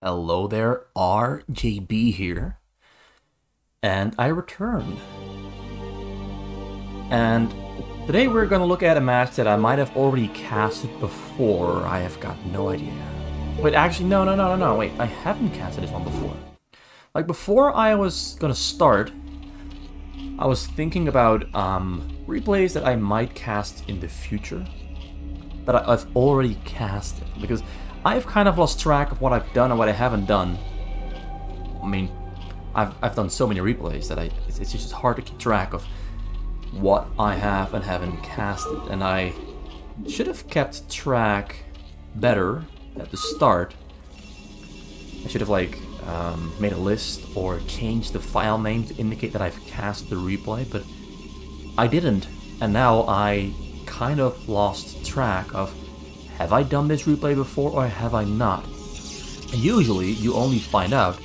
Hello there, RJB here, and I returned. And today we're gonna look at a match that I might have already casted before. I have got no idea. Wait, actually, no, wait, I haven't casted this one before. Like, before I was gonna start, I was thinking about replays that I might cast in the future, that I've already casted, because I've kind of lost track of what I've done and what I haven't done. I mean, I've done so many replays that it's just hard to keep track of what I have and haven't casted, and I should have kept track better at the start. I should have made a list or changed the file name to indicate that I've cast the replay, but I didn't, and now I kind of lost track of, have I done this replay before or have I not? And usually you only find out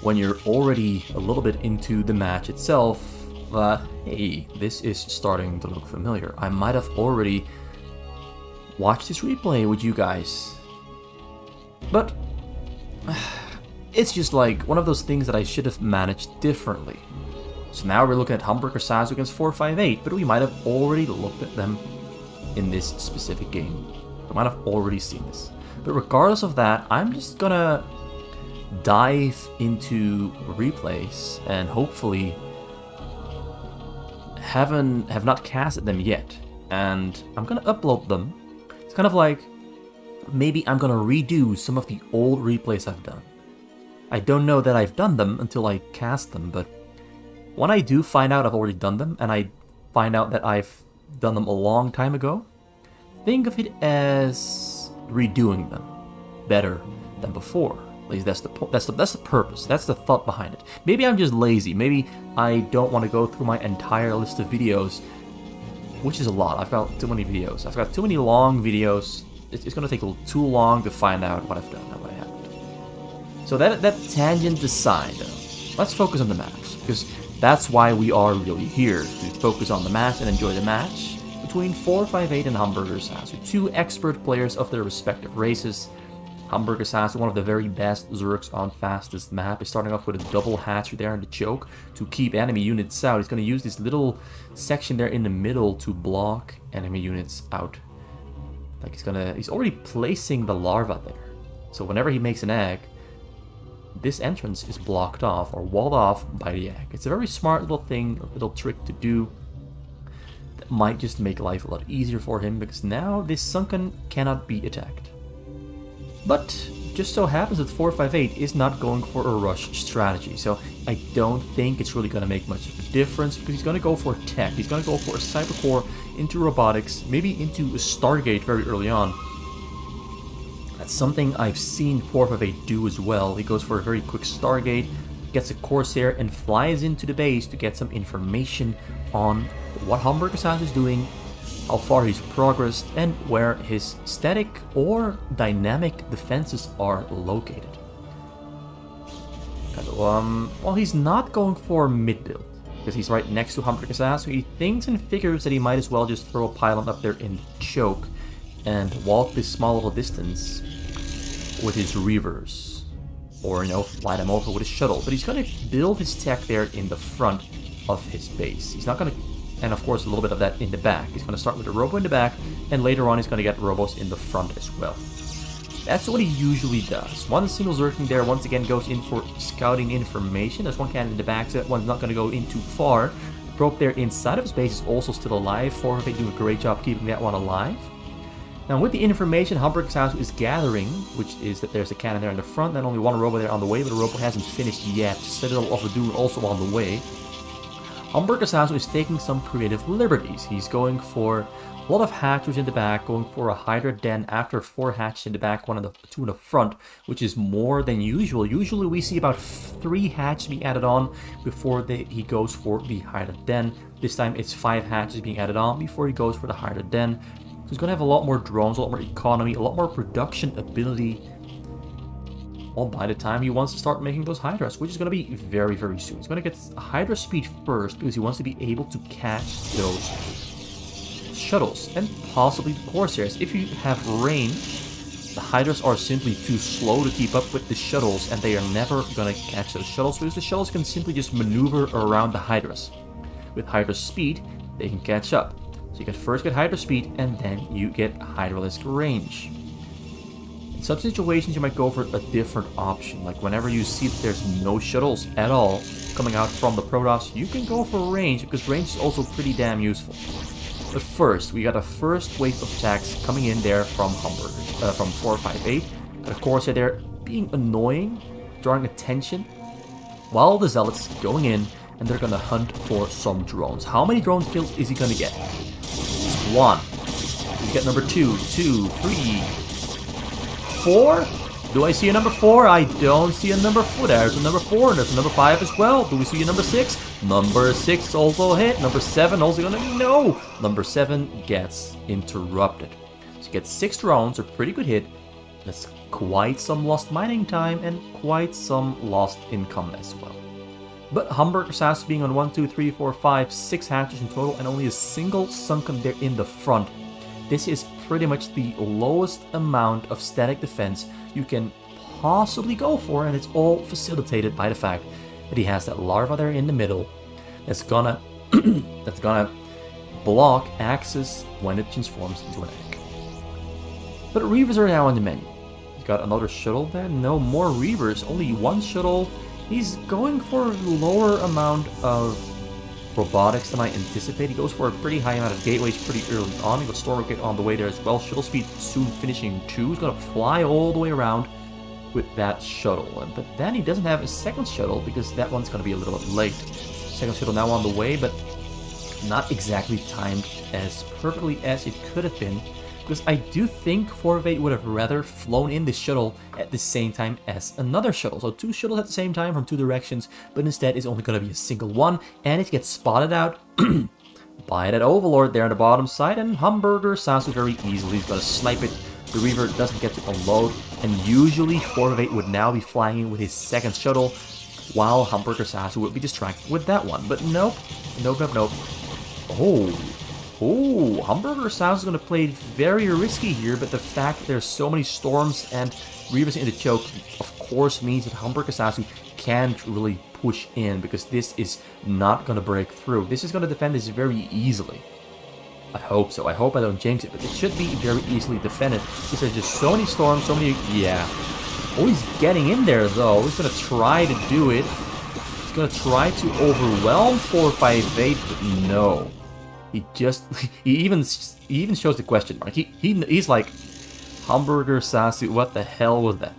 when you're already a little bit into the match itself that, hey, this is starting to look familiar. I might have already watched this replay with you guys. But it's just like one of those things that I should have managed differently. So now we're looking at HamburgerSasu against 458, but we might have already looked at them in this specific game. I might have already seen this. But regardless of that, I'm just gonna dive into replays and hopefully have not casted them yet. And I'm gonna upload them. It's kind of like, maybe I'm gonna redo some of the old replays I've done. I don't know that I've done them until I cast them, but when I do find out I've already done them, and I find out that I've done them a long time ago, think of it as redoing them better than before. At least that's the purpose. That's the thought behind it. Maybe I'm just lazy. Maybe I don't want to go through my entire list of videos, which is a lot. I've got too many videos. I've got too many long videos. It's going to take a little too long to find out what I've done and what I haven't. So that tangent aside, though, let's focus on the match, because that's why we are really here, to focus on the match and enjoy the match between 458 and HamburgerSasu, two expert players of their respective races. HamburgerSasu, one of the very best Zergs on fastest map, is starting off with a double hatchery there in the choke to keep enemy units out. He's going to use this little section there in the middle to block enemy units out. Like he's already placing the larva there. So whenever he makes an egg, this entrance is blocked off or walled off by the egg. It's a very smart little thing, a little trick to do that might just make life a lot easier for him, because now this sunken cannot be attacked. But just so happens that 458 is not going for a rush strategy, so I don't think it's really going to make much of a difference, because he's going to go for tech. He's going to go for a cyber core into robotics, maybe into a Stargate very early on. That's something I've seen 458 do as well. He goes for a very quick Stargate, gets a Corsair, and flies into the base to get some information on what HamburgerSasu is doing, how far he's progressed, and where his static or dynamic defenses are located. Well, he's not going for mid build, because he's right next to HamburgerSasu. He thinks and figures that he might as well just throw a pylon up there in the choke and walk this small little distance with his reavers, or, you know, fly them over with his shuttle. But he's going to build his tech there in the front of his base. He's not going to, and of course a little bit of that in the back. He's going to start with a robo in the back, and later on he's going to get robos in the front as well. That's what he usually does. One single Zerking there once again goes in for scouting information. There's one cannon in the back, so that one's not going to go in too far. The probe there inside of his base is also still alive. 458 doing a great job keeping that one alive. Now with the information HamburgerSasu is gathering, which is that there's a cannon there in the front, and only one robo there on the way, but the robo hasn't finished yet. Citadel of the Doom also on the way. HamburgerSasu is taking some creative liberties. He's going for a lot of hatcheries in the back, going for a Hydra den after 4 hatches in the back, 2 in the front, which is more than usual. Usually we see about 3 hatches being added on before he goes for the Hydra den. This time it's 5 hatches being added on before he goes for the Hydra den. So he's going to have a lot more drones, a lot more economy, a lot more production ability, all by the time he wants to start making those Hydras, which is going to be very, very soon. He's going to get Hydra speed first, because he wants to be able to catch those shuttles, and possibly the Corsairs. If you have range, The Hydras are simply too slow to keep up with the shuttles, and they are never gonna catch those shuttles because the shuttles can simply just maneuver around the Hydras. With Hydra speed, they can catch up. So you can first get Hydra speed, and then you get Hydralisk range. In some situations, you might go for a different option. Like whenever you see that there's no shuttles at all coming out from the Protoss, you can go for range, because range is also pretty damn useful. But first, we got a first wave of attacks coming in there from Hamburger, from 458. And of course, they're being annoying, drawing attention, while the Zealots going in, and they're gonna hunt for some drones. How many drone kills is he gonna get? It's 1. He's got number 2, 3, 4. Do I see a number 4? I don't see a number 4. There's a number 4, and there's a number 5 as well. Do we see a number 6? Number 6 also hit. Number 7 also gonna... No! Number 7 gets interrupted. So you get 6 drones, a pretty good hit. That's quite some lost mining time, and quite some lost income as well. But HamburgerSasu being on 1, 2, 3, 4, 5, 6 hatches in total, and only a single sunken there in the front. This is pretty much the lowest amount of static defense you can possibly go for, and it's all facilitated by the fact that he has that larva there in the middle that's gonna block access when it transforms into an egg. But Reavers are now on the menu. He's got another shuttle there. No more Reavers, only 1 shuttle. He's going for a lower amount of robotics than I anticipate. He goes for a pretty high amount of gateways pretty early on. He got Storm Rocket on the way there as well. Shuttle speed soon finishing 2. He's gonna fly all the way around with that shuttle. But then he doesn't have a second shuttle because that one's gonna be a little bit late. Second shuttle now on the way, but not exactly timed as perfectly as it could have been. Because I do think 458 would have rather flown in this shuttle at the same time as another shuttle. So 2 shuttles at the same time from 2 directions, but instead it's only going to be a single one, and it gets spotted out by that Overlord there on the bottom side, and HamburgerSasu very easily is going to snipe it. The Reaver doesn't get to unload, and usually 458 would now be flying in with his second shuttle, while HamburgerSasu would be distracted with that one. But nope. Oh, HamburgerSasu is going to play it very risky here, but the fact that there's so many storms and Reavers in the choke, of course, means that HamburgerSasu can't really push in, because this is not going to break through. This is going to defend this very easily. I hope so. I hope I don't jinx it, but it should be very easily defended, because there's just so many storms, so many... Yeah. Oh, he's getting in there, though. He's going to try to do it. He's going to try to overwhelm 458, but no. He even shows the question mark. He's like, HamburgerSasu, what the hell was that?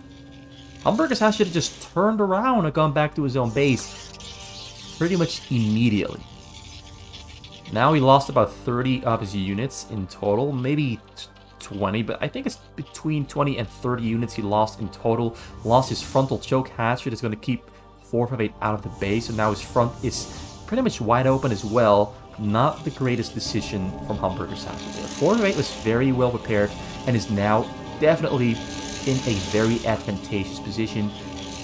HamburgerSasu should have just turned around and gone back to his own base pretty much immediately. Now he lost about 30 of his units in total, maybe 20, but I think it's between 20 and 30 units he lost in total. Lost his frontal choke hatchet that's going to keep 458 out of the base, and now his front is pretty much wide open as well. Not the greatest decision from HamburgerSasu there. 458 was very well prepared and is now definitely in a very advantageous position.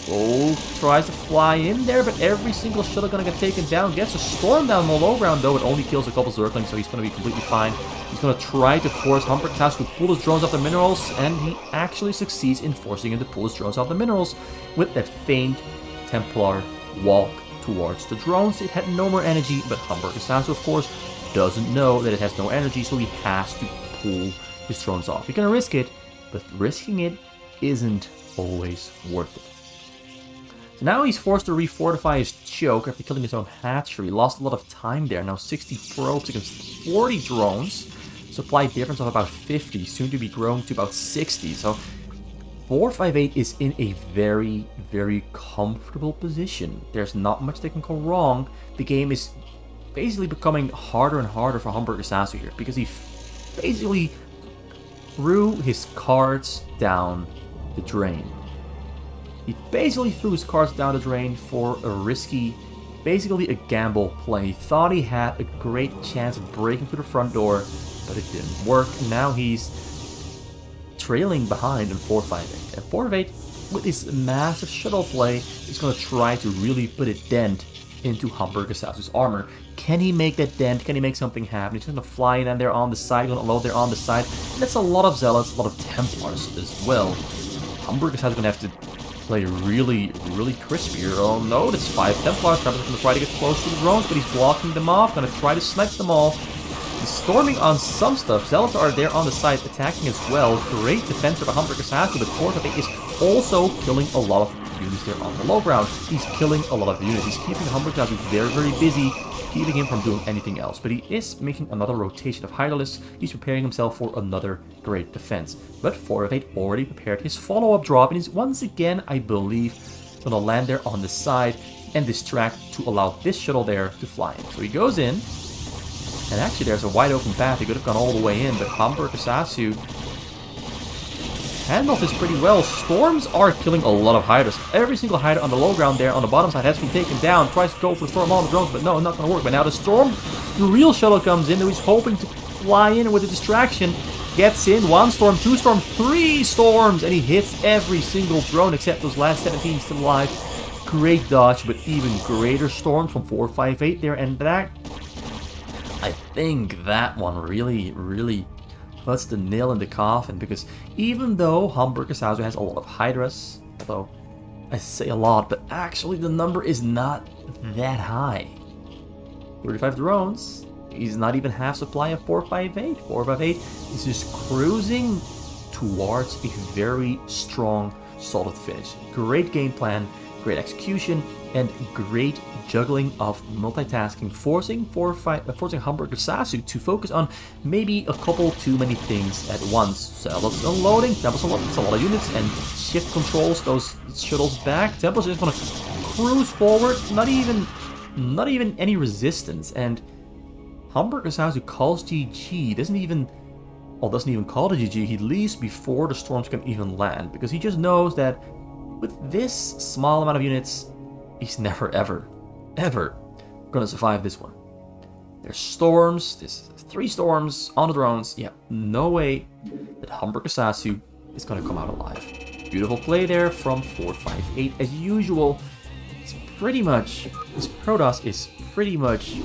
Oh, tries to fly in there, but every single shuttle gonna get taken down. Gets a storm down the low ground, though. It only kills a couple Zerglings, so he's gonna be completely fine. He's gonna try to force HamburgerSasu to pull his drones off the minerals, and he actually succeeds in forcing him to pull his drones off the minerals with that faint Templar walk towards the drones. It had no more energy, but HamburgerSasu, of course, doesn't know that it has no energy, so he has to pull his drones off. He's gonna risk it, but risking it isn't always worth it. So now he's forced to refortify his choke after killing his own hatchery. Lost a lot of time there. Now 60 probes against 40 drones. Supply difference of about 50, soon to be grown to about 60. So 458 is in a very, very comfortable position. There's not much that can go wrong. The game is basically becoming harder and harder for HamburgerSasu here, because he basically threw his cards down the drain. He basically threw his cards down the drain for a risky, basically a gamble play. He thought he had a great chance of breaking through the front door, but it didn't work. Now he's trailing behind in 458. And 458, with his massive shuttle play, is going to try to really put a dent into HamburgerSasu's armor. Can he make that dent? Can he make something happen? He's going to fly in and they're on the side, going to load there on the side. And that's a lot of Zealots, a lot of Templars as well. HamburgerSasu's going to have to play really, really crispier. Oh no, that's 5 Templars. Travis is going to try to get close to the drones, but he's blocking them off. Going to try to snipe them all. He's storming on some stuff. Zealots are there on the side, attacking as well. Great defense of HamburgerSasu, but 458 is also killing a lot of units there on the low ground. He's killing a lot of units. He's keeping HamburgerSasu very, very busy, keeping him from doing anything else. But he is making another rotation of Hydralisks. He's preparing himself for another great defense. But 458 already prepared his follow-up drop, and he's once again, I believe, going to land there on the side and distract to allow this shuttle there to fly in. So he goes in, and actually there's a wide open path. He could have gone all the way in, but HamburgerSasu handles this pretty well. Storms are killing a lot of Hydras. Every single Hydra on the low ground there on the bottom side has been taken down. Tries to go for Storm on the drones, but no, not going to work. But now the Storm, the real shuttle comes in, who he's hoping to fly in with a distraction. Gets in, 1 Storm, 2 Storm, 3 Storms, and he hits every single drone except those last 17 still alive. Great dodge, but even greater Storms from 458 there, and that, I think that one really, really puts the nail in the coffin, because even though HamburgerSasu has a lot of Hydras, although I say a lot, but actually the number is not that high. 35 drones, he's not even half supply of 458. 458 is just cruising towards a very strong, solid finish. Great game plan, great execution, and great juggling of multitasking, forcing HamburgerSasu to focus on maybe a couple too many things at once. Zealots unloading, Temples unloading, a lot of units, and shift controls those shuttles back. Temples are just gonna cruise forward, not even any resistance, and HamburgerSasu calls GG, doesn't even call it GG, he leaves before the storms can even land, because he just knows that with this small amount of units, he's never, ever gonna survive this one. There's storms, there's 3 storms on the drones. Yeah, no way that HamburgerSasu is gonna come out alive. Beautiful play there from 458. As usual, it's pretty much, this Protoss is pretty much,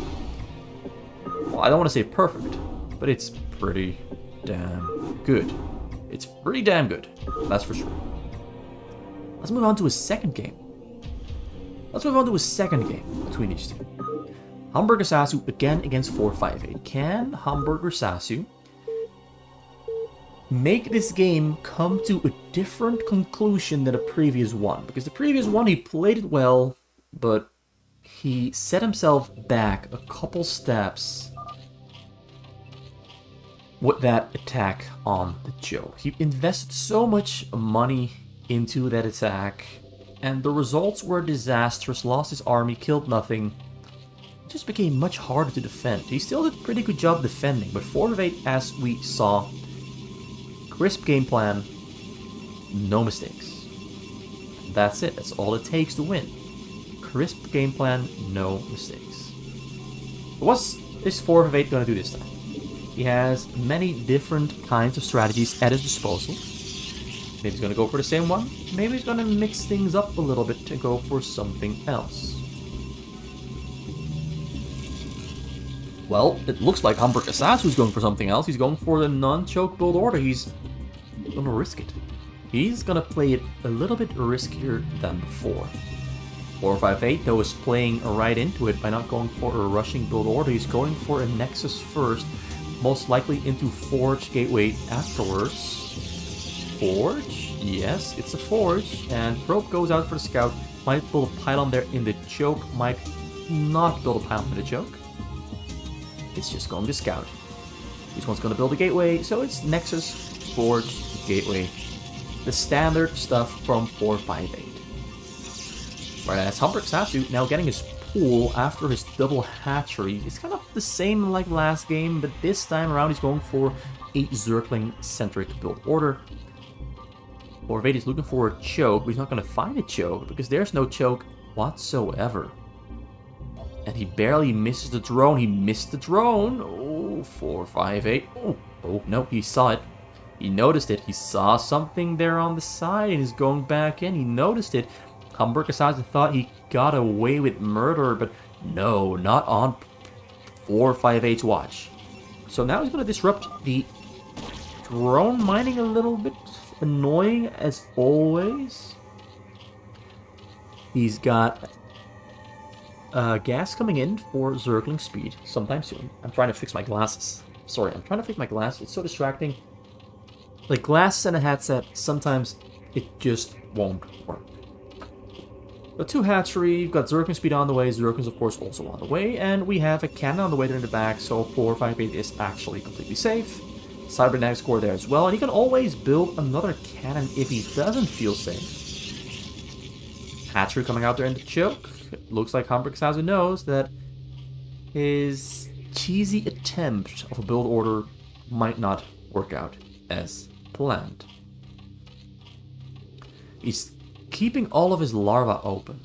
well, I don't want to say perfect, but it's pretty damn good. It's pretty damn good, that's for sure. Let's move on to a second game. Between these two. HamburgerSasu again against 458. Can HamburgerSasu make this game come to a different conclusion than the previous one? Because the previous one, he played it well, but he set himself back a couple steps with that attack on the joke. He invested so much money into that attack, and the results were disastrous. Lost his army, killed nothing. It just became much harder to defend. He still did a pretty good job defending, but 458, as we saw, crisp game plan, no mistakes. That's it. That's all it takes to win. Crisp game plan, no mistakes. What's this 458 going to do this time? He has many different kinds of strategies at his disposal. Maybe he's going to go for the same one. Maybe he's going to mix things up a little bit to go for something else. Well, it looks like HamburgerSasu is going for something else. He's going for the non-choke build order. He's going to risk it. He's going to play it a little bit riskier than before. 458, though, is playing right into it by not going for a rushing build order. He's going for a Nexus first, most likely into Forge Gateway afterwards. Forge? Yes, it's a Forge. And Probe goes out for the scout. Might build a pylon there in the choke. Might not build a pylon in the choke. It's just going to scout. This one's going to build a gateway. So it's Nexus, Forge, Gateway. The standard stuff from 458. Whereas HamburgerSasu now getting his pool after his double hatchery. It's kind of the same like last game, but this time around he's going for a Zergling-centric build order. 458 is looking for a choke, but he's not going to find a choke because there's no choke whatsoever. And he barely misses the drone. He missed the drone. Oh, 458. Oh, no, he saw it. He noticed it. He saw something there on the side and he's going back in. He noticed it. HamburgerSasu thought he got away with murder, but No, not on 458's watch. So now he's going to disrupt the drone mining a little bit. Annoying as always. He's got gas coming in for Zergling speed sometime soon. I'm trying to fix my glasses. Sorry, I'm trying to fix my glasses. It's so distracting. Like glasses and a headset, sometimes it just won't work. Got 2 hatchery, you've got Zergling speed on the way, Zergling's of course also on the way, and we have a cannon on the way there in the back, so 458 is actually completely safe. Cybernetic score there as well, and he can always build another cannon if he doesn't feel safe. Hatchery coming out there in the choke. It looks like HamburgerSasu knows that his cheesy attempt of a build order might not work out as planned. He's keeping all of his larvae open.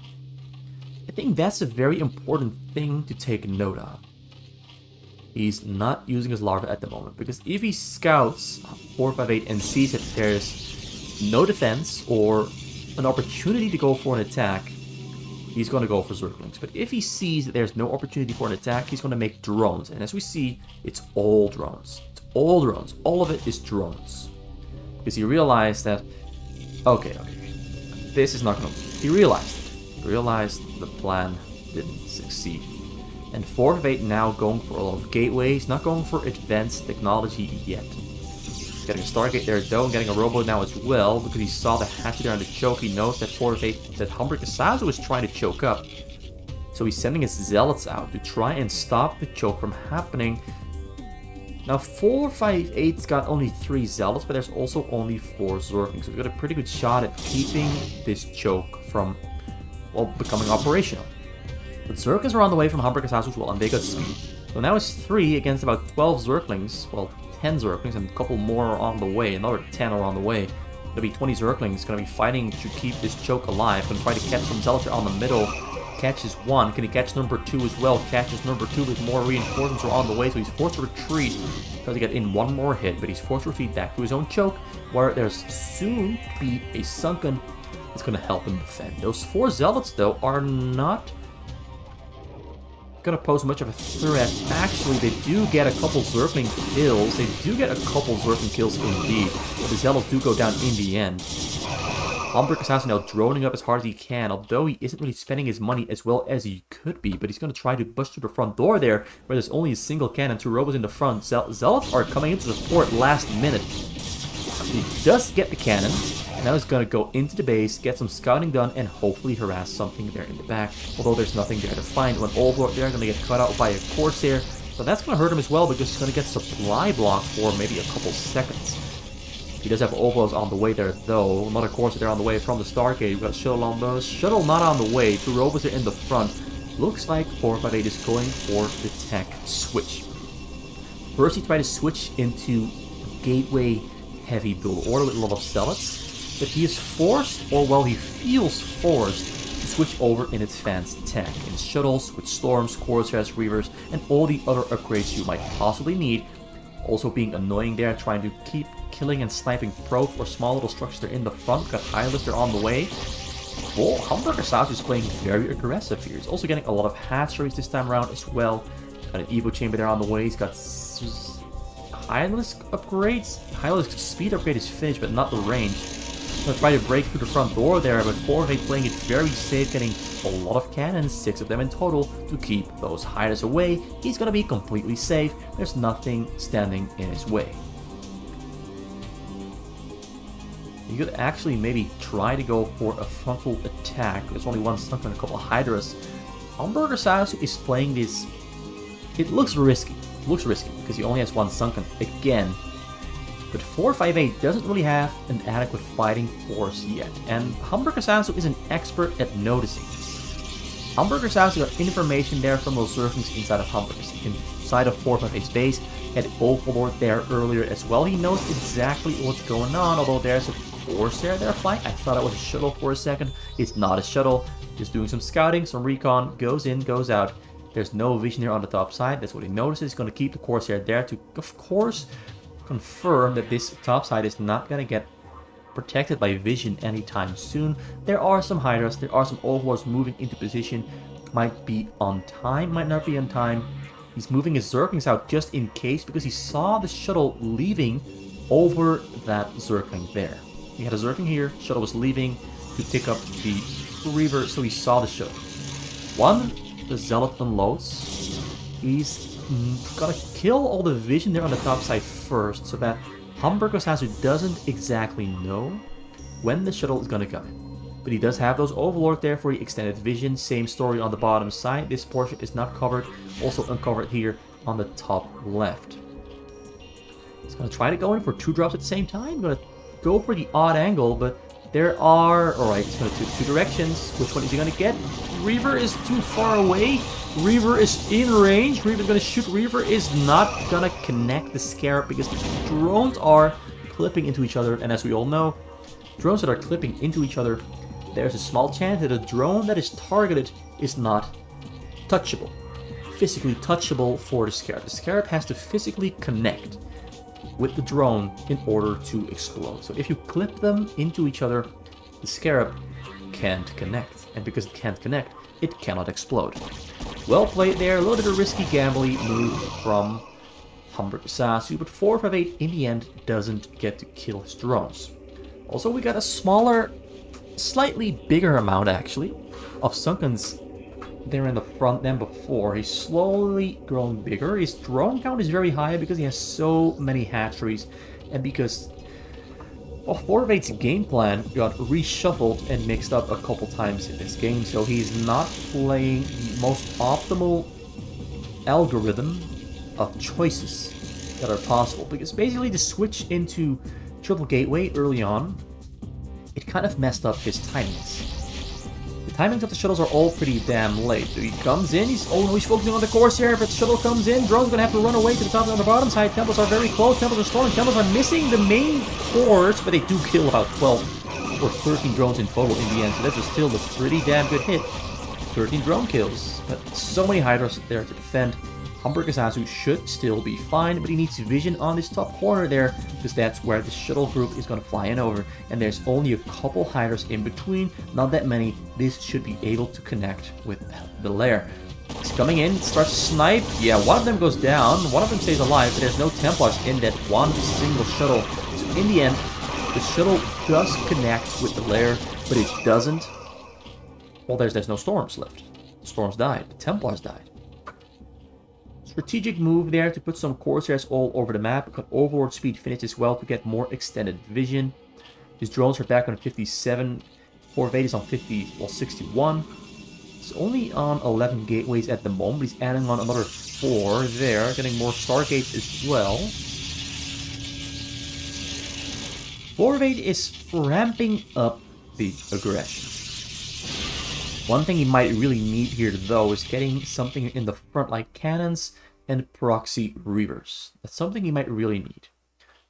I think that's a very important thing to take note of. He's not using his larvae at the moment, because if he scouts 458 and sees that there's no defense or an opportunity to go for an attack, he's going to go for Zerglings. But if he sees that there's no opportunity for an attack, he's going to make drones. And as we see, it's all drones. It's all drones. All of it is drones. Because he realized that, okay, this is not going to... He realized it. He realized the plan didn't succeed. And 458 now going for a lot of gateways, not going for advanced technology yet. Getting a Stargate there though, and getting a Robo now as well, because he saw the hatchet there on the choke. He knows that 458, that HamburgerSasu is trying to choke up. So he's sending his zealots out to try and stop the choke from happening. Now 458's got only 3 zealots, but there's also only 4 Zerglings. So we've got a pretty good shot at keeping this choke from, well, becoming operational. But Zerglings are on the way from HamburgerSasu as well, and they got speed. So now it's 3 against about 12 Zerglings, well, 10 Zerglings, and a couple more are on the way. Another 10 are on the way. Gonna be 20 Zerglings, gonna be fighting to keep this choke alive. Gonna try to catch some zealots on the middle. Catches 1. Can he catch number 2 as well? Catches number 2 with more reinforcements are on the way, so he's forced to retreat. Tries to get in 1 more hit, but he's forced to retreat back to his own choke, where there's soon to be a sunken that's gonna help him defend. Those 4 zealots though are not gonna pose much of a threat. Actually, they do get a couple Zergling kills. They do get a couple Zergling kills indeed. But the zealots do go down in the end. HamburgerSasu now droning up as hard as he can, although he isn't really spending his money as well as he could be. But he's gonna try to bust through the front door there, where there's only a single cannon, 2 robots in the front. Zealots are coming into support last minute. He does get the cannon. Now he's gonna go into the base, get some scouting done, and hopefully harass something there in the back. Although there's nothing there to find. When Overlord there, gonna get cut out by a Corsair. So that's gonna hurt him as well, because he's gonna get supply blocked for maybe a couple seconds. He does have Overlords on the way there though. Another Corsair there on the way from the Stargate. We've got Shuttle on those. Shuttle not on the way. 2 robots are in the front. Looks like 458 is going for the tech switch. First he tried to switch into Gateway heavy build order with a lot of zealots. But he is forced, or well, he feels forced to switch over in advanced tech. In shuttles, with storms, Corsairs, Reavers, and all the other upgrades you might possibly need. Also being annoying there, trying to keep killing and sniping probes or small little structures there in the front. Got Highlist there on the way. Well, HamburgerSasu is playing very aggressive here. He's also getting a lot of hatcheries this time around as well. Got an Evo Chamber there on the way. He's got Highlist upgrades. Highlist speed upgrade is finished, but not the range. Gonna try to break through the front door there, but 458 playing it very safe, getting a lot of cannons, 6 of them in total, to keep those hiders away. He's gonna be completely safe. There's nothing standing in his way. You could actually maybe try to go for a frontal attack. There's only 1 sunken and a couple of hydras. HamburgerSasu is playing this. It looks risky. It looks risky because he only has 1 sunken again. But 458 doesn't really have an adequate fighting force yet, and HamburgerSasu is an expert at noticing this. HamburgerSasu got information there from those Zerglings inside of inside of 458's base. Had Overlord there earlier as well. He knows exactly what's going on, although there's a Corsair there flying. I thought it was a shuttle for a second. It's not a shuttle. Just doing some scouting, some recon, goes in, goes out. There's no vision here on the top side. That's what he notices. He's going to keep the Corsair there to, of course, confirm that this top side is not going to get protected by vision anytime soon. There are some Hydras, there are some Overlords moving into position. might be on time, might not be on time. He's moving his Zerglings out just in case because he saw the shuttle leaving over that Zergling there. He had a Zergling here, shuttle was leaving to pick up the Reaver, so he saw the shuttle. One, the Zealot unloads. He's gonna kill all the vision there on the top side first, so that HamburgerSasu doesn't exactly know when the shuttle is gonna come in. But he does have those Overlord there for the extended vision. Same story on the bottom side. This portion is not covered. Also uncovered here on the top left. He's going to try to go in for 2 drops at the same time. Going to go for the odd angle, but there are... Alright, he's going to do 2 directions. Which one is he going to get? Reaver is too far away. Reaver is in range. Reaver's going to shoot. Reaver is not going to connect the Scarab because the drones are clipping into each other. And as we all know, drones that are clipping into each other, there's a small chance that a drone that is targeted is not touchable. Physically touchable for the Scarab. The Scarab has to physically connect with the drone in order to explode. So if you clip them into each other, the Scarab can't connect. And because it can't connect, it cannot explode. Well played there. A little bit of risky gambly move from HamburgerSasu, but 458 in the end doesn't get to kill his drones. Also, we got a smaller, slightly bigger amount actually of Sunkens there in the front than before. He's slowly growing bigger. His drone count is very high because he has so many hatcheries and because 458's game plan got reshuffled and mixed up a couple times in this game, so he's not playing the most optimal algorithm of choices that are possible, because basically the switch into triple gateway early on, it kind of messed up his timings. The timings of the shuttles are all pretty damn late. So he comes in, he's focusing on the Corsair, but the shuttle comes in, drone's gonna have to run away to the top and on the bottom side. Templars are very close, Templars are storming, Templars are missing the main cores, but they do kill about 12 or 13 drones in total in the end, so that's still a pretty damn good hit. 13 drone kills, but so many Hydras there to defend. HamburgerSasu should still be fine, but he needs vision on this top corner there, because that's where the shuttle group is going to fly in over, and there's only a couple Hydras in between, not that many. This should be able to connect with the lair. He's coming in, starts to snipe. Yeah, one of them goes down, one of them stays alive, but there's no Templars in that one single shuttle. So in the end, the shuttle does connect with the lair, but it doesn't. Well, there's no storms left. The storms died, the Templars died. Strategic move there to put some Corsairs all over the map. Got Overlord speed finished as well to get more extended vision. His drones are back on 57. 458 is on 61. It's only on 11 gateways at the moment, but he's adding on another 4 there, getting more Stargates as well. 458 is ramping up the aggression. One thing he might really need here, though, is getting something in the front like cannons and proxy reavers. That's something he might really need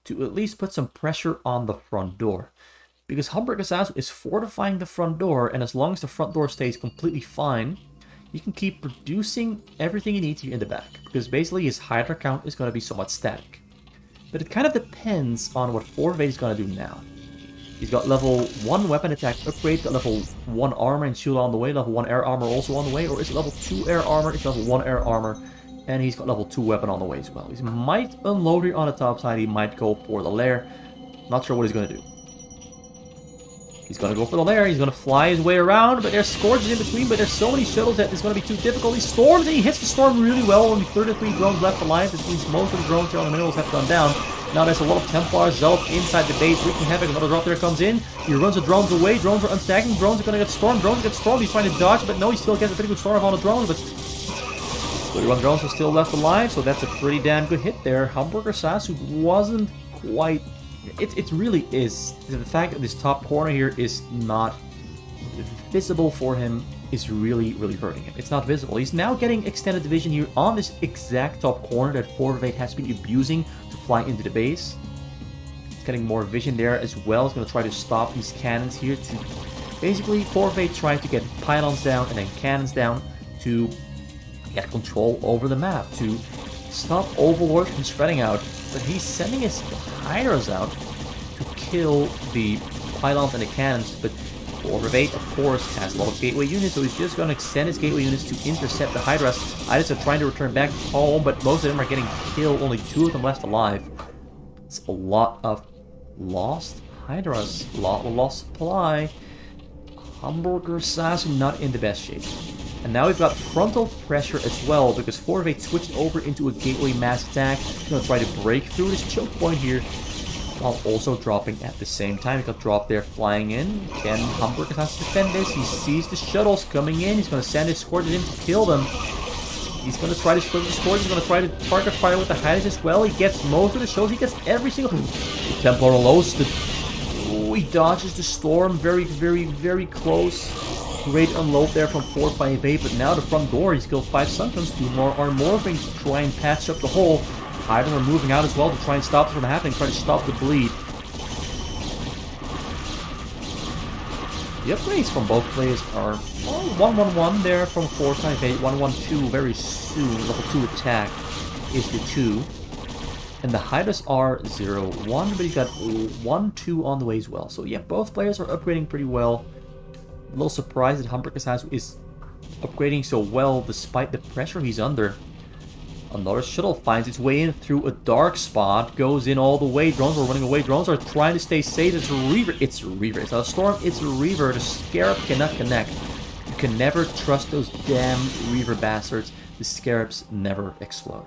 to at least put some pressure on the front door. Because HamburgerSasu is fortifying the front door, and as long as the front door stays completely fine, you can keep producing everything you need here in the back. Because basically his Hydra count is going to be somewhat static. But it kind of depends on what 458 is going to do now. He's got level 1 weapon attack upgrade, got level 1 armor and shield on the way, level 1 air armor also on the way, or is it level 2 air armor? It's level 1 air armor, and he's got level 2 weapon on the way as well. He might unload here on the top side, he might go for the lair. Not sure what he's going to do. He's going to go for the lair, he's going to fly his way around, but there's Scourges in between, but there's so many shuttles that it's going to be too difficult. He storms, and he hits the storm really well, only 33 drones left alive. This means most of the drones here on the minerals have gone down. Now there's a lot of Templars, Zealot inside the base, wreaking havoc. Another drop there comes in. He runs the drones away. Drones are unstacking. Drones are going to get stormed. Drones get stormed. He's trying to dodge, but no, he still gets a pretty good storm on the drones. But 31 drones are still left alive, so that's a pretty damn good hit there. HamburgerSasu wasn't quite... It really is. The fact that this top corner here is not visible for him is really hurting him. It's not visible. He's now getting extended division here on this exact top corner that 458 has been abusing to fly into the base. He's getting more vision there as well. He's going to try to stop these cannons here to basically 458 trying to get pylons down and then cannons down to get control over the map, to stop Overlord from spreading out. But he's sending his Hydras out to kill the pylons and the cannons, but 458, of course, has a lot of gateway units, so he's just going to extend his gateway units to intercept the Hydras. Hydras are trying to return back home, but most of them are getting killed. Only 2 of them left alive. It's a lot of lost Hydras, a lot of lost supply. HamburgerSasu not in the best shape. And now we've got frontal pressure as well, because 458 switched over into a gateway mass attack. He's going to try to break through this choke point here, while also dropping at the same time. He got dropped there flying in. Can HamburgerSasu defend this? He sees the shuttles coming in. He's going to send his squad in to kill them. He's going to try to split the squad. He's going to try to target fire with the Hydras as well. He gets most of the shuttles. He gets every single... The Templar roasted. He dodges the storm. Very, very, very close. Great unload there from 458, but now the front door, he's killed 5 Sunkens. 2 more are morphing to try and patch up the hole. Hydra are moving out as well to try and stop this from happening, try to stop the bleed. The upgrades from both players are 1-1-1 there from 458, 1-1-2 very soon. Level 2 attack is the 2. And the Hydras are 0-1, but you got 1-2 on the way as well. So yeah, both players are upgrading pretty well. A little surprised that HamburgerSasu is upgrading so well despite the pressure he's under. Another shuttle finds its way in through a dark spot, goes in all the way. Drones are running away. Drones are trying to stay safe. It's a Reaver. It's a Reaver. It's not a Storm. It's a Reaver. The Scarab cannot connect. You can never trust those damn Reaver bastards. The Scarabs never explode.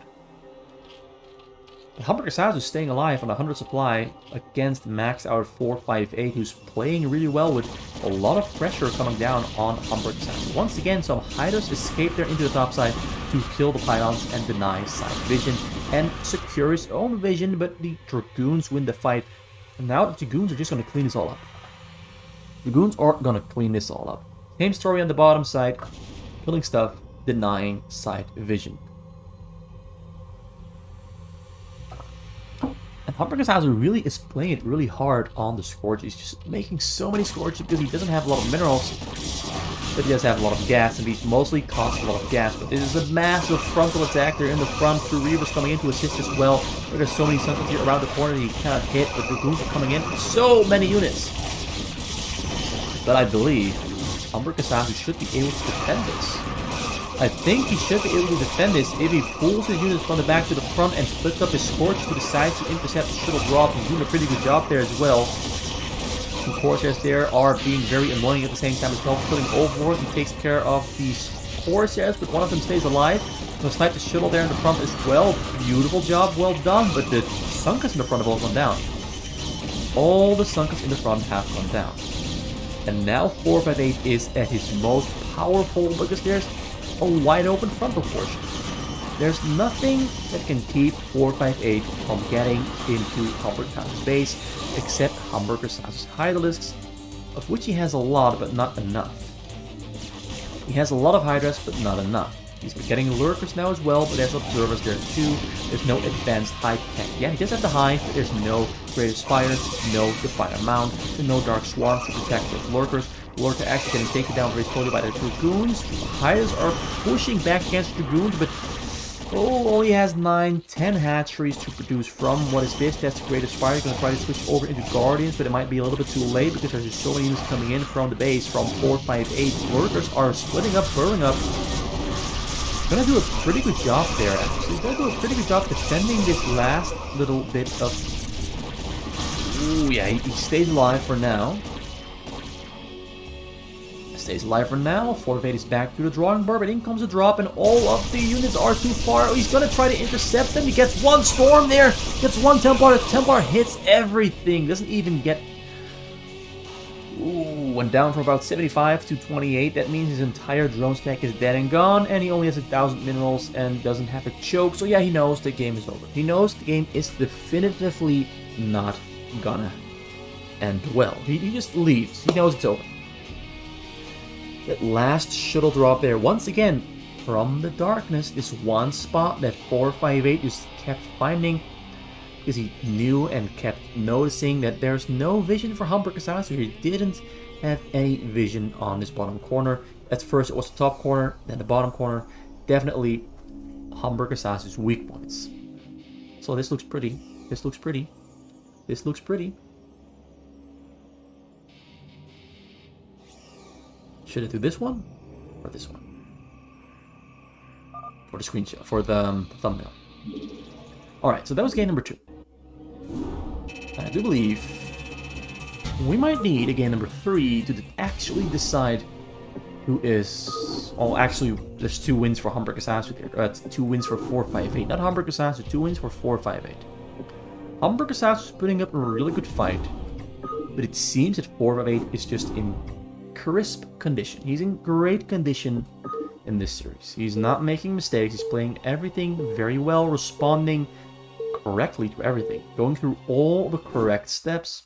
HamburgerSasu is staying alive on 100 supply against maxed out 458, who's playing really well with a lot of pressure coming down on HamburgerSasu. Once again, some Hydras escape there into the top side to kill the pylons and deny side vision and secure his own vision, but the Dragoons win the fight. And now the Dragoons are just going to clean this all up. Dragoons are going to clean this all up. Same story on the bottom side, killing stuff, denying side vision. And HamburgerSasu really is playing it really hard on the Scourge. He's just making so many Scourges because he doesn't have a lot of minerals, but he does have a lot of gas, and these mostly cost a lot of gas. But this is a massive frontal attack there in the front. 2 Reavers coming in to assist as well. There's so many Sunkens here around the corner that he cannot hit, but Dragoons are coming in. So many units. But I believe HamburgerSasu should be able to defend this. I think he should be able to defend this if he pulls his units from the back to the front and splits up his Scourge to the side to intercept the shuttle drop. He's doing a pretty good job there as well. The Corsairs there are being very annoying at the same time as well. Killing Overlord, he takes care of these Corsairs, but one of them stays alive. He'll snipe the shuttle there in the front as well. Beautiful job, well done, but the Sunkens in the front have all gone down. All the Sunkens in the front have gone down. And now 458 is at his most powerful because there's a wide open frontal portion. There's nothing that can keep 458 from getting into HamburgerSasu's base except HamburgerSasu's Hydralisks, of which he has a lot but not enough. He has a lot of Hydras but not enough. He's getting Lurkers now as well, but there's Observers there too. There's no advanced high tech. Yeah, he does have the Hive, but there's no Greater Spire, no Defiler Mount, and no Dark Swarms to protect those Lurkers. Lurker actually getting taken down very slowly by the Dragoons. The Hydras are pushing back against the Dragoons, but only has 9-10 hatcheries to produce from. What is this? That's the Greater Spire. He's going to try to switch over into Guardians, but it might be a little bit too late because there's just so many units coming in from the base from 458. Lurkers are splitting up, burrowing up. Gonna do a pretty good job there, actually. He's gonna do a pretty good job defending this last little bit of... Ooh, yeah, he stays alive for now. Stays alive for now. 458 is back to the drawing board, but in comes a drop, and all of the units are too far. He's gonna try to intercept them. He gets one Storm there, gets one Templar. The Templar hits everything, doesn't even get... Ooh, went down from about 75 to 28. That means his entire drone stack is dead and gone, and he only has 1,000 minerals and doesn't have a choke. So yeah, he knows the game is over. He knows the game is definitively not gonna end well. He just leaves. He knows it's over. That last shuttle drop there, once again, from the darkness, this one spot that 458 just kept finding, because he knew and kept noticing that there's no vision for HamburgerSasu. He didn't have any vision on this bottom corner. At first it was the top corner, then the bottom corner. Definitely HamburgerSasu's weak points. So this looks pretty. This looks pretty. This looks pretty. Should I do this one or this one? For the screenshot, for the thumbnail. Alright, so that was game number 2. I do believe we might need a game number 3 to actually decide who is... Oh, actually, there's 2 wins for HamburgerSasu there. 2 wins for 458. Not HamburgerSasu, 2 wins for 458. HamburgerSasu is putting up a really good fight, but it seems that 458 is just in crisp condition. He's in great condition in this series. He's not making mistakes. He's playing everything very well, responding correctly to everything, going through all the correct steps.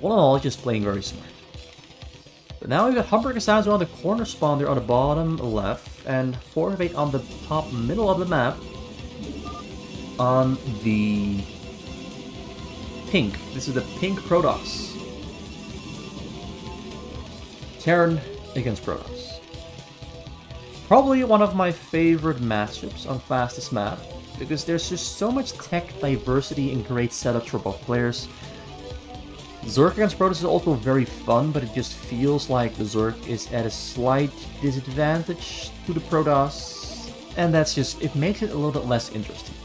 All in all, he's just playing very smart. But now we've got HamburgerSasu on the corner spawn there on the bottom left, and 458 on the top middle of the map on the pink. This is the pink Protoss. Terran against Protoss. Probably one of my favorite matchups on fastest map, because there's just so much tech diversity and great setups for both players. Zerg against Protoss is also very fun, but it just feels like the Zerg is at a slight disadvantage to the Protoss, and that's just, it makes it a little bit less interesting.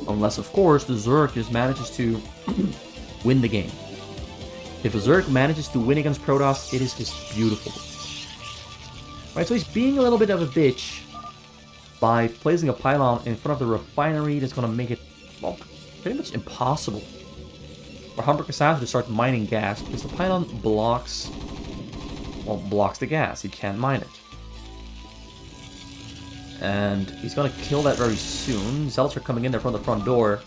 Unless, of course, the Zerg just manages to win the game. If a Zerg manages to win against Protoss, it is just beautiful. Right, so he's being a little bit of a bitch by placing a pylon in front of the refinery that's going to make it, well, pretty much impossible for HamburgerSasu to start mining gas, because the pylon blocks the gas. He can't mine it. And he's going to kill that very soon. Zealots are coming in there from the front door.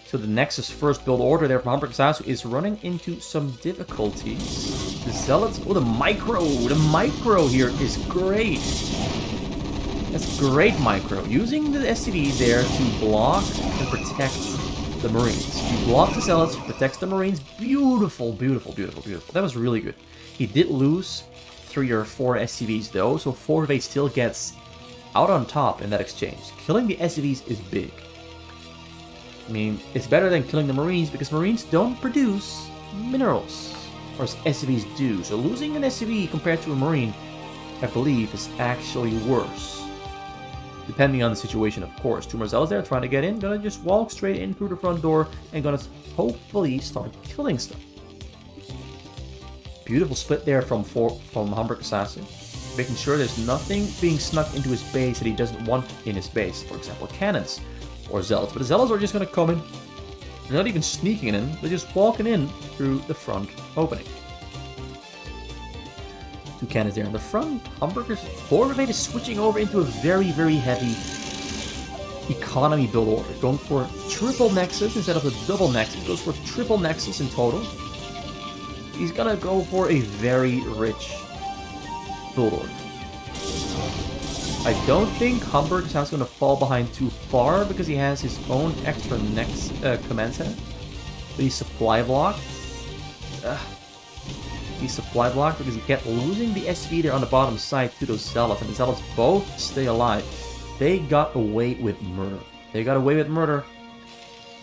So the Nexus first build order there from HamburgerSasu is running into some difficulties. The Zealots... Oh, the micro! The micro here is great! That's great micro. Using the SCV there to block and protect the Marines. He blocks the Zealots, protects the Marines. Beautiful, beautiful, beautiful, beautiful. That was really good. He did lose 3 or 4 SCVs though, so 458 still gets out on top in that exchange. Killing the SCVs is big. I mean, it's better than killing the Marines, because Marines don't produce minerals, whereas SCVs do. So losing an SCV compared to a Marine, I believe, is actually worse. Depending on the situation, of course. 2 more Zealots there trying to get in, gonna just walk straight in through the front door and gonna hopefully start killing stuff. Beautiful split there from HamburgerSasu, making sure there's nothing being snuck into his base that he doesn't want in his base. For example, cannons or Zealots. But the Zealots are just gonna come in. They're not even sneaking in, they're just walking in through the front opening. 2 cannons there in the front. HamburgerSasu is switching over into a very, very heavy economy build order. Going for triple Nexus instead of the double Nexus. Goes for triple Nexus in total. He's gonna go for a very rich build order. I don't think HamburgerSasu is gonna fall behind too far, because he has his own extra command center. But he's supply blocked. He's supply blocked because he kept losing the SV there on the bottom side to those Zealots, and the Zealots both stay alive. They got away with murder. They got away with murder.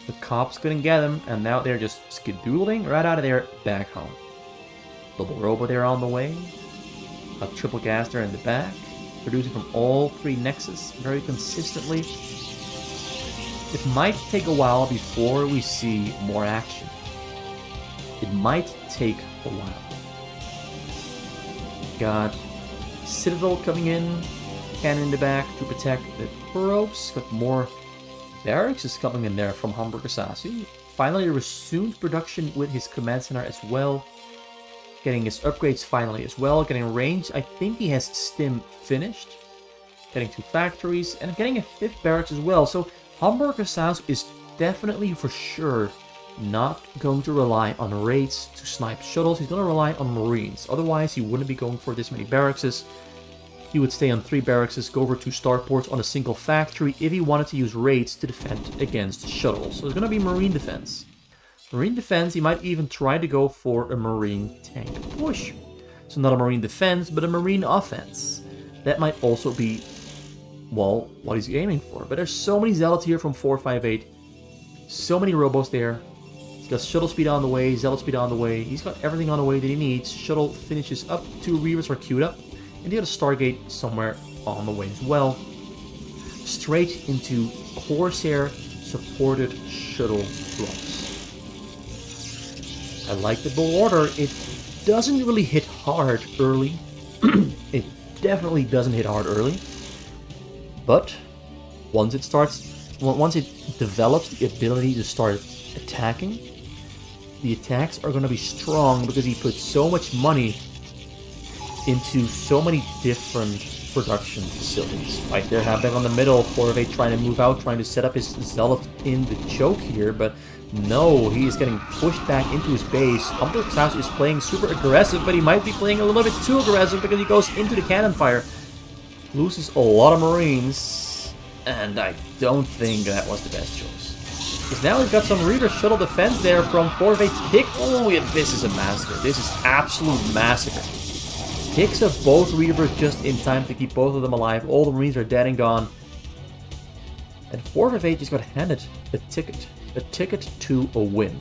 The cops couldn't get them, and now they're just skedoodling right out of there back home. Double robo there on the way. A triple gas there in the back. Producing from all 3 Nexus very consistently. It might take a while before we see more action. It might take a while. Got Citadel coming in, cannon in the back to protect the probes. Got more barracks is coming in there from HamburgerSasu. Finally resumed production with his command center as well. Getting his upgrades finally as well. Getting range. I think he has Stim finished. Getting 2 factories and getting a 5th barracks as well. So HamburgerSasu is definitely for sure not going to rely on raids to snipe shuttles. He's going to rely on Marines. Otherwise, he wouldn't be going for this many barracks. He would stay on 3 barracks, go over 2 starports on a single factory if he wanted to use raids to defend against shuttles. So there's going to be Marine defense. Marine defense, he might even try to go for a Marine tank push. So not a Marine defense, but a Marine offense. That might also be, well, what he's aiming for. But there's so many Zealots here from 458. So many robos there. Got shuttle speed on the way, zealot speed on the way. He's got everything on the way that he needs. Shuttle finishes up. 2 Reavers are queued up. And he got a Stargate somewhere on the way as well. Straight into Corsair supported shuttle blocks. I like the build order. It doesn't really hit hard early. It definitely doesn't hit hard early. But once it develops the ability to start attacking, the attacks are going to be strong because he puts so much money into so many different production facilities. Fight there happening on the middle. 4 of 8 trying to move out, trying to set up his zealot in the choke here, but no, he is getting pushed back into his base. HamburgerSasu is playing super aggressive, but he might be playing a little bit too aggressive because he goes into the cannon fire. Loses a lot of Marines, and I don't think that was the best choice. Because now we've got some Reaver shuttle defense there from 4 of 8 pick. Oh, yeah, this is a massacre. This is absolute massacre. Picks up both Reavers just in time to keep both of them alive. All the Marines are dead and gone. And 4 of 8 just got handed a ticket. A ticket to a win.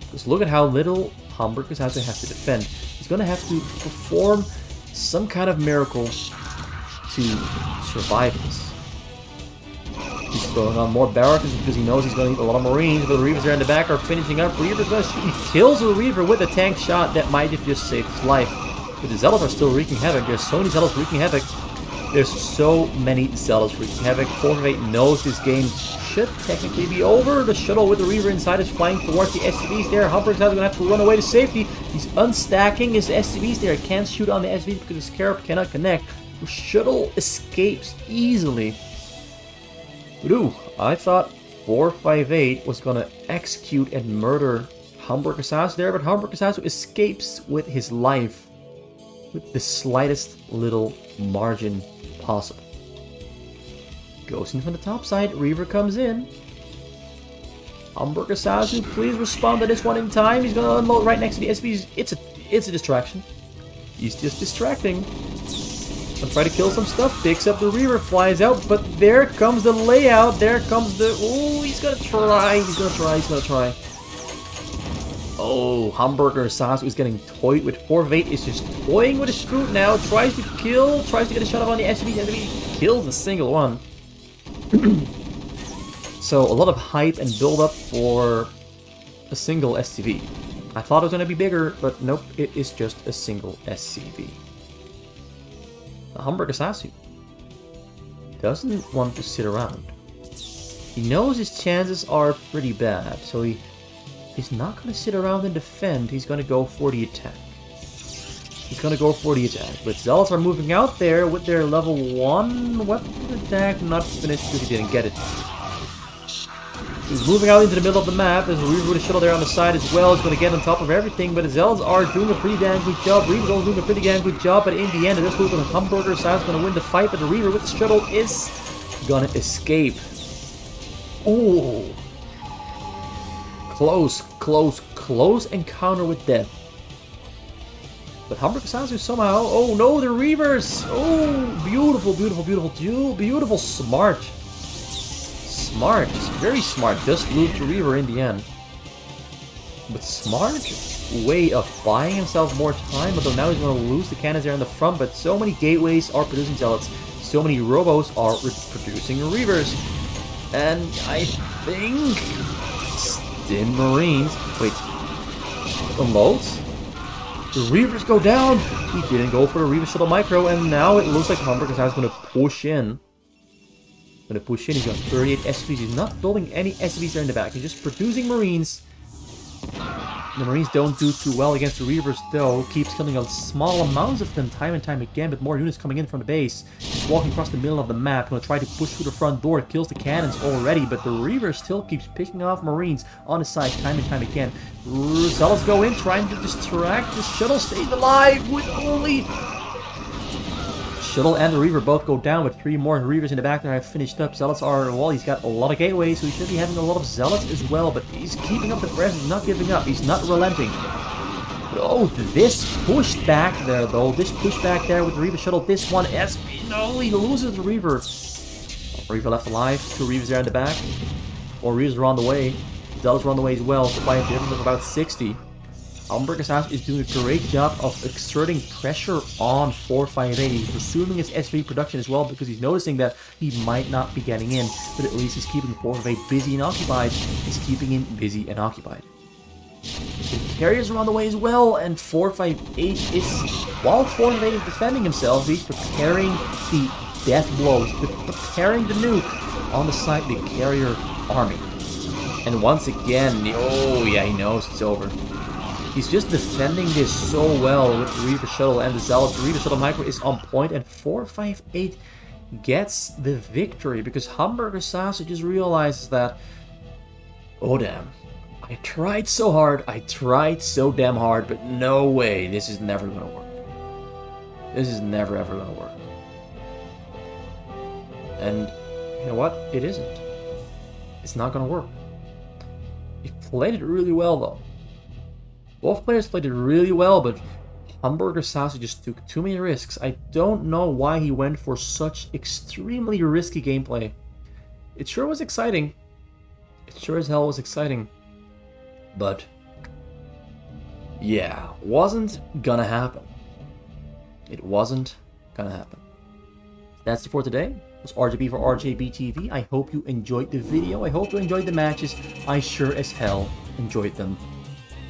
Because look at how little HamburgerSasu has to defend. He's going to have to perform some kind of miracle to survive this. He's throwing on more barracks because he knows he's going to need a lot of Marines, but the Reavers there in the back are finishing up. Reaver's going to shoot. He kills a Reaver with a tank shot that might have just saved his life. But the Zealots are still wreaking havoc. There's so many Zealots wreaking havoc. There's so many Zealots wreaking havoc. 4 of 8 knows this game should technically be over. The shuttle with the Reaver inside is flying towards the SCVs there. HamburgerSasu is going to have to run away to safety. He's unstacking his SCVs there. Can't shoot on the SCVs because the Scarab cannot connect. The shuttle escapes easily. But ooh, I thought 458 was going to execute and murder HamburgerSasu there, but HamburgerSasu escapes with his life with the slightest little margin possible. Goes in from the top side. Reaver comes in. HamburgerSasu, please respond to this one in time. He's going to unload right next to the SVs. It's a distraction. He's just distracting. I'll try to kill some stuff. Picks up the Reaver, flies out, but there comes the layout. There comes the... Oh, he's going to try. He's going to try. He's going to try. Oh, HamburgerSasu is getting toyed with 4 of 8. Is just toying with his fruit now. Tries to kill. Tries to get a shot up on the SCV. The SCV kills a single one. So, a lot of hype and build up for a single SCV. I thought it was going to be bigger, but nope, it is just a single SCV. The HamburgerSasu doesn't want to sit around. He knows his chances are pretty bad, so he's not going to sit around and defend. He's going to go for the attack. He's going to go for the attack. But Zealots are moving out there with their level 1 weapon attack. Not finished because he didn't get it. He's moving out into the middle of the map. There's a Reaver with a shuttle there on the side as well. He's going to get on top of everything. But the Zealots are doing a pretty damn good job. Reaver's also doing a pretty damn good job. But in the end, this move with HamburgerSasu is going to win the fight. But the Reaver with the shuttle is going to escape. Ooh. Close, close, close encounter with death. But HamburgerSasu somehow... Oh no, the Reavers! Oh, beautiful, beautiful, beautiful. Beautiful, smart. Smart, just very smart. Just lose the Reaver in the end. But smart way of buying himself more time. Although now he's going to lose the cannons there in the front. But so many gateways are producing Zealots. So many Robos are producing Reavers. And I think... Stim Marines. Wait. Unloads? The Reavers go down! He didn't go for the Reaver Shuttle Micro, and now it looks like HamburgerSasu is going to push in. He's got 38 SCVs. He's not building any SCVs there in the back. He's just producing Marines. The Marines don't do too well against the Reavers, though. Keeps killing a small amounts of them time and time again, but more units coming in from the base. He's walking across the middle of the map, going to try to push through the front door. Kills the cannons already, but the Reaver still keeps picking off Marines on his side time and time again. Zealots go in, trying to distract. The shuttle stays alive with only... Shuttle and the Reaver both go down, with 3 more Reavers in the back there have finished up. Zealots are, well, he's got a lot of gateways, so he should be having a lot of Zealots as well, but he's keeping up the pressure, he's not giving up, he's not relenting. But oh, this pushback there, though, this pushback there with the Reaver Shuttle, this one, SP, no, he loses the Reaver. Reaver left alive, 2 Reavers there in the back, 4 Reavers are on the way. does run away as well, so by a difference of about 60. HamburgerSasu is doing a great job of exerting pressure on 458. He's resuming his SV production as well because he's noticing that he might not be getting in, but at least he's keeping 458 busy and occupied. He's keeping him busy and occupied. The carriers are on the way as well, and 458 is, while 458 is defending himself, he's preparing the death blows, preparing the nuke on the side of the carrier army. And once again, oh yeah, he knows it's over. He's just defending this so well with the Reaver Shuttle and the Zealous. The Reaver Shuttle Micro is on point, and 458 gets the victory because HamburgerSasu just realizes that, oh damn, I tried so hard, I tried so damn hard, but no way, this is never gonna work. This is never ever gonna work. And you know what? It isn't. It's not gonna work. He played it really well though. Both players played it really well, but HamburgerSasu just took too many risks. I don't know why he went for such extremely risky gameplay. It sure was exciting. It sure as hell was exciting. But yeah, wasn't gonna happen. It wasn't gonna happen. That's it for today. It was RJB for RJBTV. I hope you enjoyed the video. I hope you enjoyed the matches. I sure as hell enjoyed them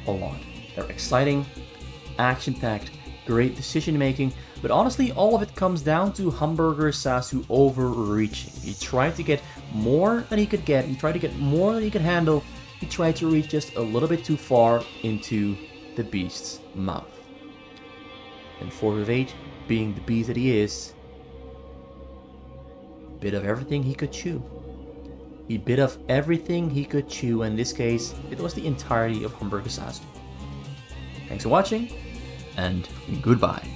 a lot. They're exciting, action-packed, great decision-making, but honestly, all of it comes down to HamburgerSasu overreaching. He tried to get more than he could get. He tried to get more than he could handle. He tried to reach just a little bit too far into the beast's mouth. And 458, being the beast that he is, bit of everything he could chew. He bit of everything he could chew, and in this case, it was the entirety of HamburgerSasu. Thanks for watching, and goodbye.